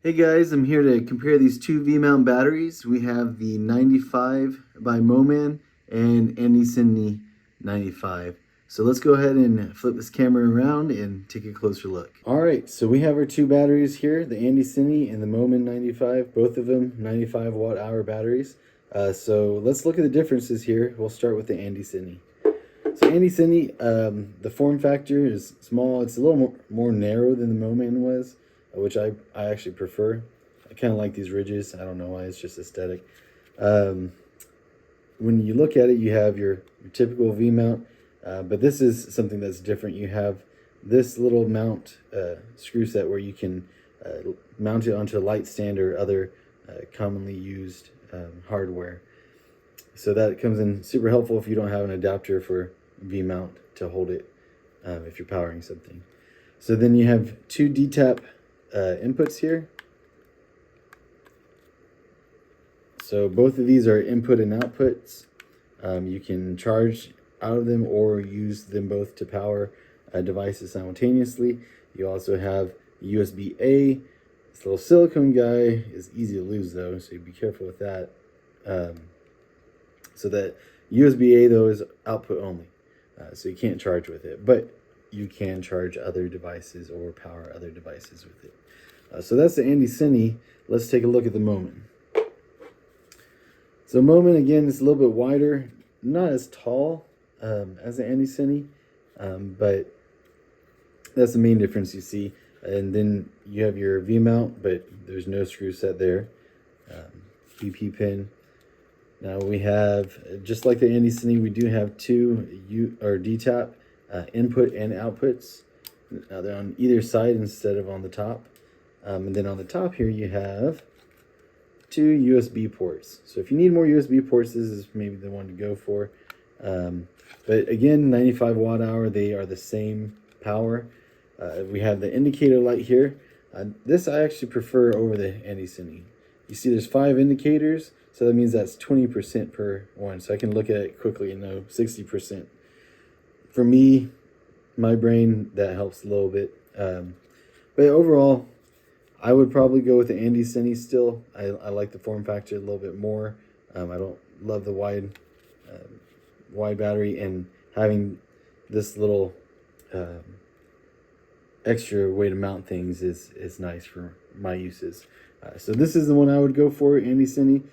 Hey guys, I'm here to compare these two V-mount batteries. We have the 95 by Moman and Andycine 95. So let's go ahead and flip this camera around and take a closer look. All right, so we have our two batteries here, the Andycine and the Moman 95, both of them 95 watt hour batteries. So let's look at the differences here. We'll start with the Andycine. So Andycine, the form factor is small. It's a little more narrow than the Moman was, which I actually prefer. I kind of like these ridges. I don't know why, it's just aesthetic. When you look at it, you have your typical V-mount, but this is something that's different. You have this little mount screw set where you can mount it onto a light stand or other commonly used hardware. So that comes in super helpful if you don't have an adapter for V-mount to hold it if you're powering something. So then you have two D-tap inputs here. So both of these are input and outputs. You can charge out of them or use them both to power devices simultaneously. You also have USB-A. This little silicone guy is easy to lose though, so be careful with that. So that USB-A though is output only, so you can't charge with it, but you can charge other devices or power other devices with it. So that's the Andycine. Let's take a look at the Moman. So Moman, again, is a little bit wider, not as tall as the Andycine, but that's the main difference you see. And then you have your V-mount, but there's no screw set there. BP pin. Now we have, just like the Andycine, we do have two D-tap input and outputs. Now they're on either side instead of on the top. And then on the top here you have two USB ports. So if you need more USB ports, this is maybe the one to go for. But again, 95 watt hour, they are the same power. We have the indicator light here. This I actually prefer over the Andycine. You see there's 5 indicators, so that means that's 20% per one. So I can look at it quickly and know 60%. For me, my brain, that helps a little bit. But overall, I would probably go with the Andycine still. I like the form factor a little bit more. I don't love the wide battery, and having this little extra way to mount things is nice for my uses. So this is the one I would go for, Andycine.